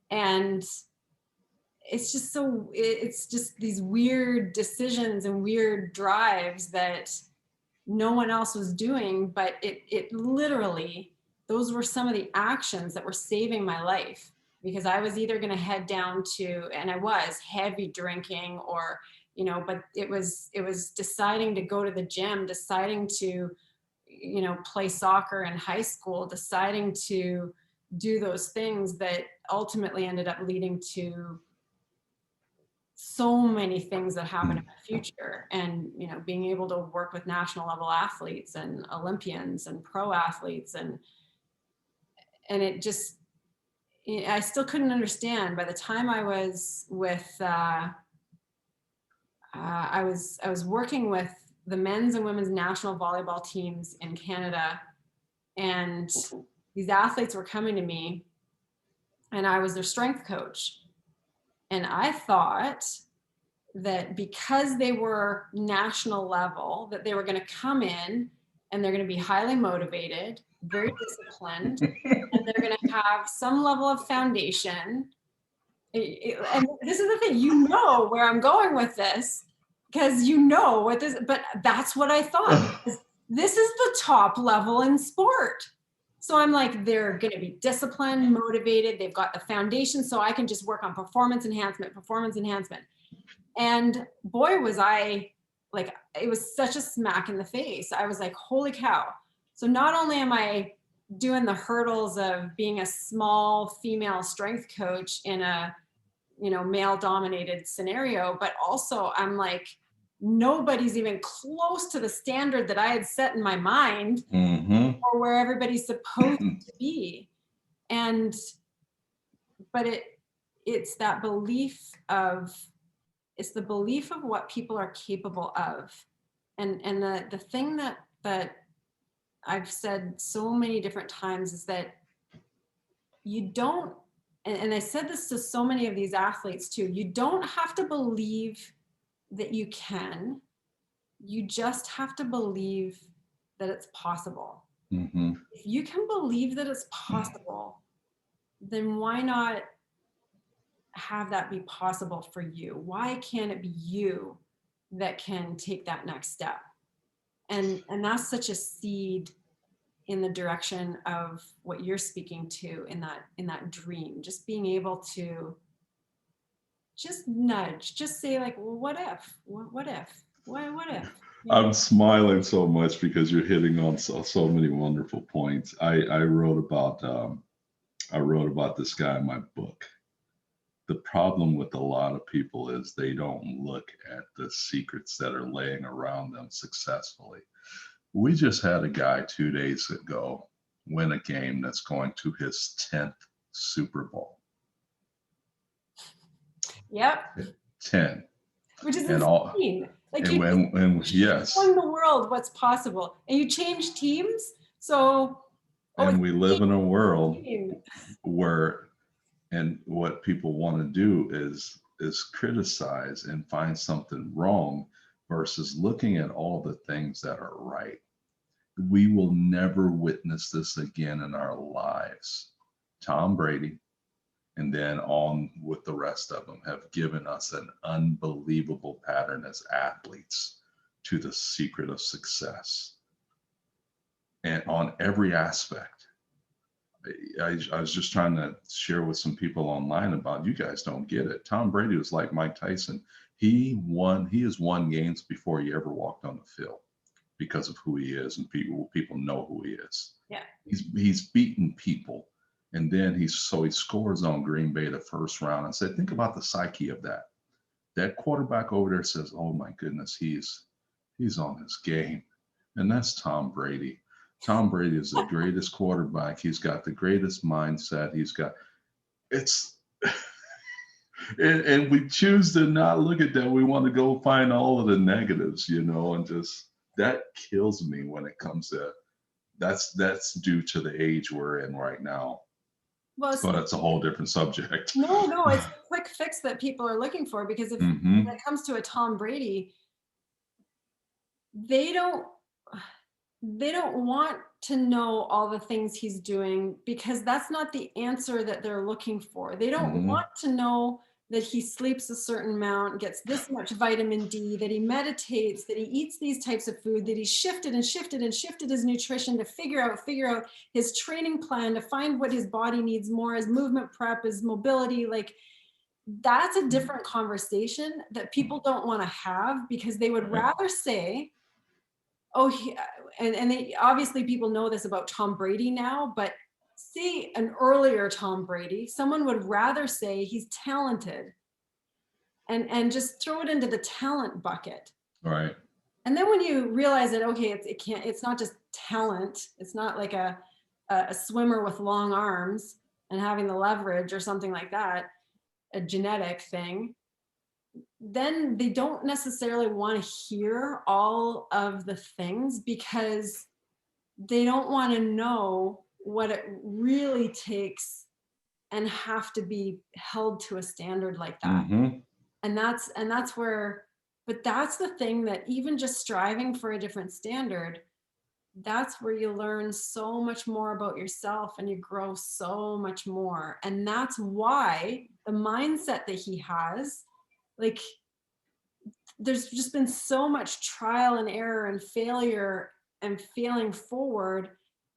And it's just these weird decisions and weird drives that no one else was doing, but it literally, those were some of the actions that were saving my life, because I was either going to head down to, and I was heavy drinking, or, but it was deciding to go to the gym, deciding to, play soccer in high school, deciding to do those things that ultimately ended up leading to so many things that happen in the future. And being able to work with national level athletes and Olympians and pro athletes, and it just, I still couldn't understand. By the time I was with I was working with the men's and women's national volleyball teams in Canada, and these athletes were coming to me, and I was their strength coach. And I thought that because they were national level, that they were going to come in and they're going to be highly motivated, very disciplined, and they're going to have some level of foundation. And this is the thing, where I'm going with this, because what this, but that's what I thought. This is the top level in sport. So I'm like, they're going to be disciplined, motivated. They've got the foundation, so I can just work on performance enhancement. And boy, was I like, it was such a smack in the face. I was like, holy cow. So not only am I doing the hurdles of being a small female strength coach in a, male dominated scenario, but also I'm like, nobody's even close to the standard that I had set in my mind, or where everybody's supposed to be. But it's that belief of, it's the belief of what people are capable of. And the thing that I've said so many different times is that you don't, and I said this to so many of these athletes too, you don't have to believe that you can, you just have to believe that it's possible. If you can believe that it's possible, then why not have that be possible for you? Why can't it be you that can take that next step? And that's such a seed in the direction of what you're speaking to, in that dream, just being able to just nudge, just say like, well, what if? What if? I'm smiling so much because you're hitting on so many wonderful points. I wrote about this guy in my book. The problem with a lot of people is they don't look at the secrets that are laying around them successfully. We just had a guy 2 days ago win a game that's going to his 10th Super Bowl. Yep. 10. Which is insane. Like yes. Showing the world what's possible. And you change teams. So and we live in a world where, and what people want to do is criticize and find something wrong versus looking at all the things that are right. We will never witness this again in our lives. Tom Brady, and then on with the rest of them, have given us an unbelievable pattern as athletes to the secret of success. And on every aspect. I was just trying to share with some people online about, you guys don't get it. Tom Brady was like Mike Tyson. He has won games before he ever walked on the field because of who he is, and people know who he is. Yeah. He's beaten people. And then he scores on Green Bay the first round. I said, think about the psyche of that. That quarterback over there says, oh my goodness, he's on his game. And that's Tom Brady. Tom Brady is the greatest quarterback. He's got the greatest mindset. And we choose to not look at that. We want to go find all of the negatives, and just, that kills me when it comes to, that's due to the age we're in right now. Well, but it's a whole different subject. no, it's a quick fix that people are looking for, because if when it comes to a Tom Brady, they don't want to know all the things he's doing, because that's not the answer that they're looking for. They don't want to know that he sleeps a certain amount, gets this much vitamin D, that he meditates, that he eats these types of food, that he's shifted and shifted and shifted his nutrition to figure out his training plan, to find what his body needs more, his movement prep, his mobility. Like, that's a different conversation that people don't want to have, because they would rather say, oh, and they obviously, people know this about Tom Brady now, but see an earlier Tom Brady, someone would rather say he's talented, and just throw it into the talent bucket. Right. And then when you realize that, okay, it's not just talent, it's not like a swimmer with long arms and having the leverage or something like that, a genetic thing, then they don't necessarily want to hear all of the things, because they don't want to know what it really takes and have to be held to a standard like that. And that's where, but that's the thing, that even just striving for a different standard, that's where you learn so much more about yourself and you grow so much more. And that's why the mindset that he has, like, there's just been so much trial and error and failure and failing forward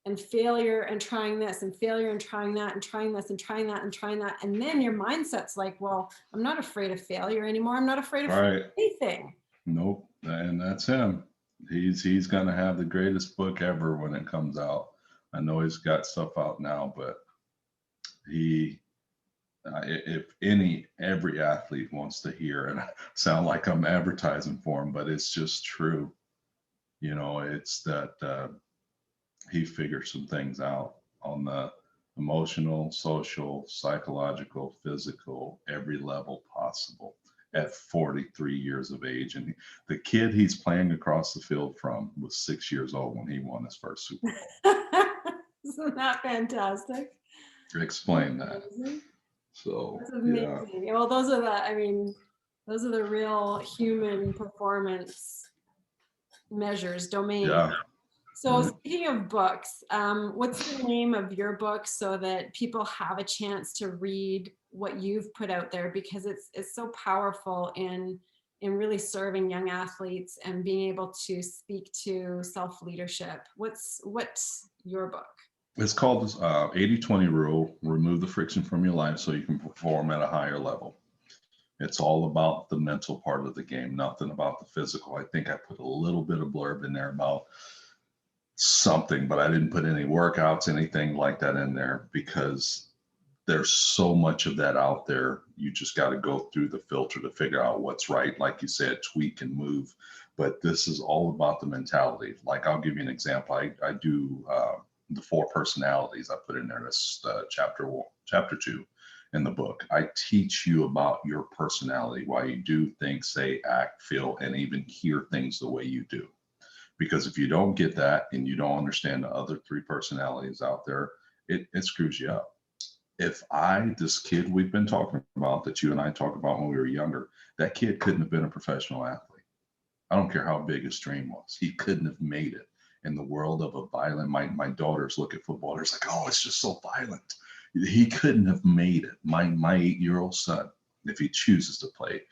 and failure and trying this and failure and trying that and trying this and trying that and trying that. And then your mindset's like, well, I'm not afraid of failure anymore. I'm not afraid of anything. Nope. And that's him. He's going to have the greatest book ever when it comes out. I know he's got stuff out now, but every athlete wants to hear, and I sound like I'm advertising for him, but it's just true. It's that he figured some things out on the emotional, social, psychological, physical, every level possible at 43 years of age. And the kid he's playing across the field from was 6 years old when he won his first Super Bowl. Isn't that fantastic? Explain that. So that's amazing. Yeah. Well, those are the real human performance measures, domain. Yeah. So speaking of books, what's the name of your book, so that people have a chance to read what you've put out there, because it's so powerful in really serving young athletes and being able to speak to self-leadership. What's your book? It's called 80-20 rule. Remove the friction from your life so you can perform at a higher level. It's all about the mental part of the game, nothing about the physical. I think I put a little bit of blurb in there about something, but I didn't put any workouts, anything like that in there, because there's so much of that out there. You just got to go through the filter to figure out what's right. Like you said, tweak and move. But this is all about the mentality. Like, I'll give you an example. I do the 4 personalities I put in there. That's chapter 2 in the book. I teach you about your personality, why you do, think, say, act, feel, and even hear things the way you do. Because if you don't get that and you don't understand the other 3 personalities out there, it screws you up. If this kid we've been talking about, that you and I talked about when we were younger, that kid couldn't have been a professional athlete. I don't care how big his dream was. He couldn't have made it in the world of a violent, my daughters look at football, it's like, oh, it's just so violent. He couldn't have made it. My 8-year-old son, if he chooses to play,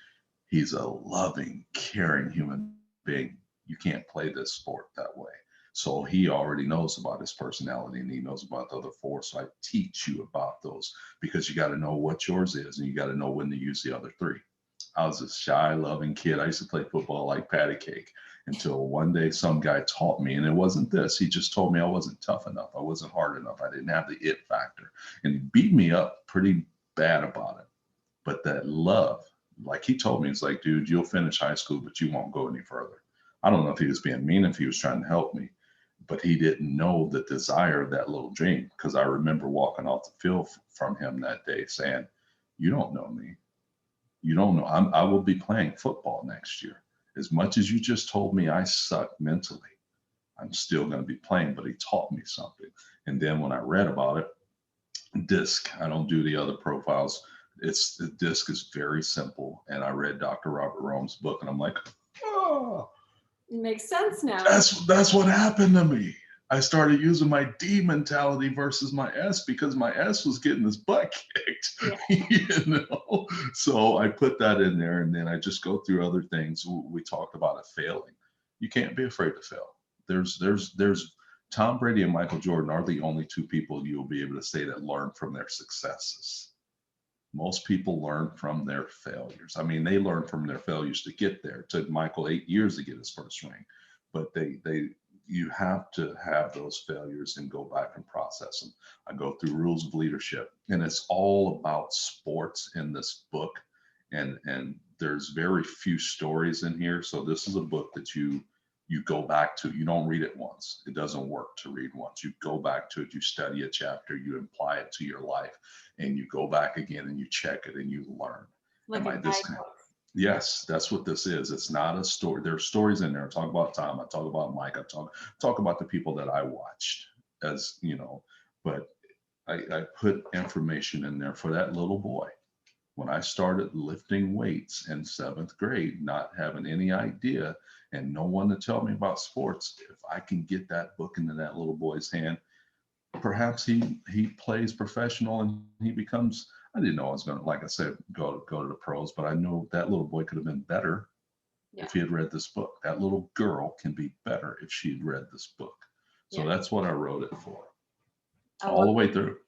he's a loving, caring human being. You can't play this sport that way. So he already knows about his personality, and he knows about the other 4. So I teach you about those, because you got to know what yours is, and you got to know when to use the other 3. I was a shy, loving kid. I used to play football like patty cake, until one day some guy taught me, and it wasn't this. He just told me I wasn't tough enough. I wasn't hard enough. I didn't have the it factor, and he beat me up pretty bad about it. But that love, like he told me, it's like, dude, you'll finish high school, but you won't go any further. I don't know if he was being mean, if he was trying to help me, but he didn't know the desire of that little dream. Because I remember walking off the field from him that day saying, you don't know me. You don't know. I will be playing football next year. As much as you just told me I suck mentally, I'm still going to be playing. But he taught me something. And then when I read about it, disc. I don't do the other profiles. It's the disc is very simple. And I read Dr. Robert Rome's book and I'm like, oh, It makes sense now. that's what happened to me. I started using my D mentality versus my S because my S was getting his butt kicked, Yeah. So I put that in there, and then I just go through other things. We talked about it failing. You can't be afraid to fail. There's Tom Brady and Michael Jordan are the only two people you'll be able to say that learn from their successes. Most people learn from their failures. I mean, they learn from their failures to get there. It took Michael 8 years to get his first ring, but you have to have those failures and go back and process them. I go through rules of leadership, and it's all about sports in this book. And there's very few stories in here, so this is a book that you go back to. You don't read it once. It doesn't work to read once. You go back to it, you study a chapter, you apply it to your life, and you go back again and you check it and you learn. Like Am a I this kind? guidebook. Yes, that's what this is. It's not a story. There are stories in there. I talk about Tom. I talk about Mike. I talk about the people that I watched, as you know. But I put information in there for that little boy. When I started lifting weights in 7th grade, not having any idea and no one to tell me about sports, if I can get that book into that little boy's hand, perhaps he plays professional and he becomes. I didn't know I was going to, like I said, go to the pros, but I know that little boy could have been better Yeah. if he had read this book. That little girl can be better if she had read this book. So Yeah. that's what I wrote it for, I all the love way it. through.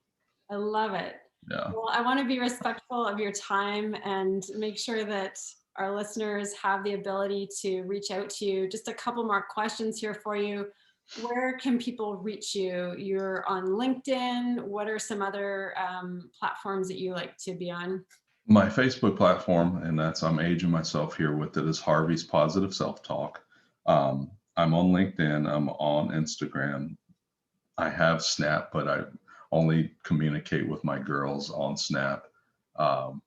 I love it. Yeah. Well, I want to be respectful of your time and make sure that our listeners have the ability to reach out to you. Just a couple more questions here for you. Where can people reach you? You're on LinkedIn. What are some other platforms that you like to be on? My Facebook platform, and that's I'm aging myself here with it, is Harvie's Positive Self Talk. I'm on LinkedIn. I'm on Instagram. I have Snap, but I only communicate with my girls on Snap. Um,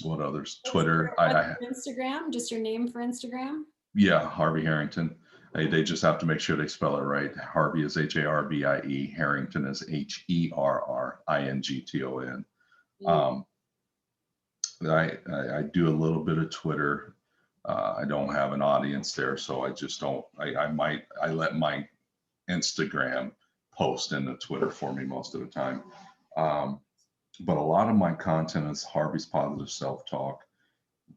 what others? Twitter. What's your Instagram? Just your name for Instagram? Yeah, Harvie Herrington. They just have to make sure they spell it right. Harvie is Harbie. Herrington is Herrington. I do a little bit of Twitter. I don't have an audience there, so I just don't. I let my Instagram post into Twitter for me most of the time. But a lot of my content is Harvie's Positive Self Talk,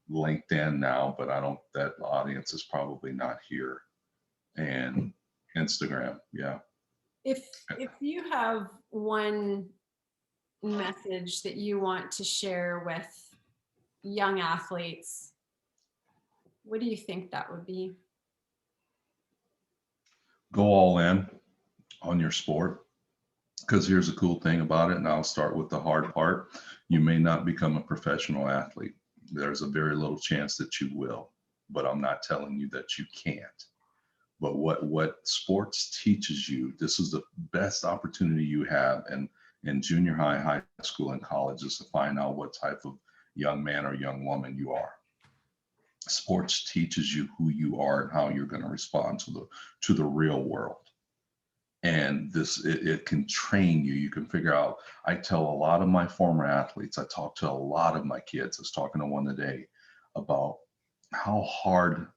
LinkedIn now, but I don't. That audience is probably not here, and Instagram. Yeah. If you have one message that you want to share with young athletes, what do you think that would be? Go all in on your sport. Because here's the cool thing about it, and I'll start with the hard part. You may not become a professional athlete. There's a very little chance that you will, but I'm not telling you that you can't. But what sports teaches you, this is the best opportunity you have in junior high school, and college, is to find out what type of young man or young woman you are. Sports teaches you who you are and how you're going to respond to the real world. And it can train you. You can figure out. I tell a lot of my former athletes, I talk to a lot of my kids. I was talking to one today about how hard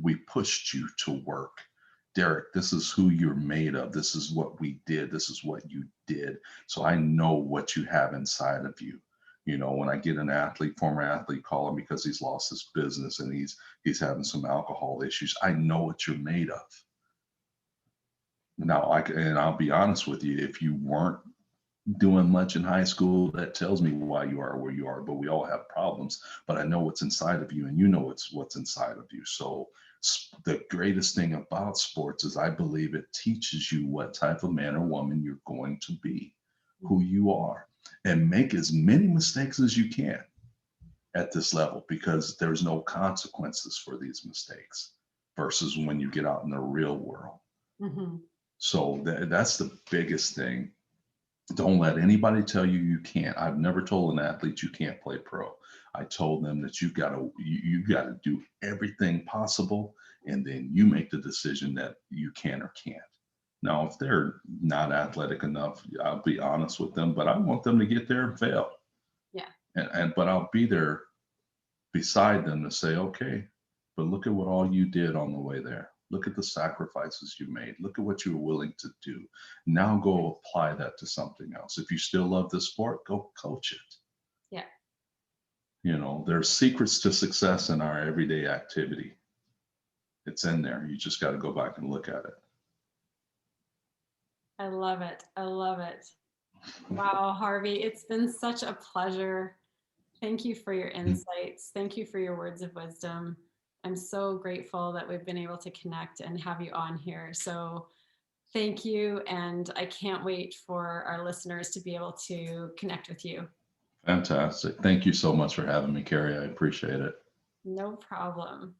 we pushed you to work. Derek, this is who you're made of. This is what we did. This is what you did. So I know what you have inside of you. You know, when I get an former athlete calling because he's lost his business and he's having some alcohol issues, I know what you're made of. Now, I'll be honest with you, if you weren't doing much in high school, that tells me why you are where you are. But we all have problems. But I know what's inside of you, and you know what's inside of you. So the greatest thing about sports is I believe it teaches you what type of man or woman you're going to be, who you are, and make as many mistakes as you can at this level, because there's no consequences for these mistakes versus when you get out in the real world. Mm-hmm. So that's the biggest thing. Don't let anybody tell you you can't. I've never told an athlete you can't play pro. I told them that you gotta do everything possible, and then you make the decision that you can or can't. Now, if they're not athletic enough, I'll be honest with them, but I want them to get there and fail. Yeah. And but I'll be there beside them to say, okay, but look at what all you did on the way there. Look at the sacrifices you made. Look at what you were willing to do. Now go apply that to something else. If you still love the sport, go coach it. Yeah. You know, there's secrets to success in our everyday activity. It's in there. You just got to go back and look at it. I love it. I love it. Wow, Harvie, it's been such a pleasure. Thank you for your insights. Thank you for your words of wisdom. I'm so grateful that we've been able to connect and have you on here. So thank you. And I can't wait for our listeners to be able to connect with you. Fantastic. Thank you so much for having me, Carrie. I appreciate it. No problem.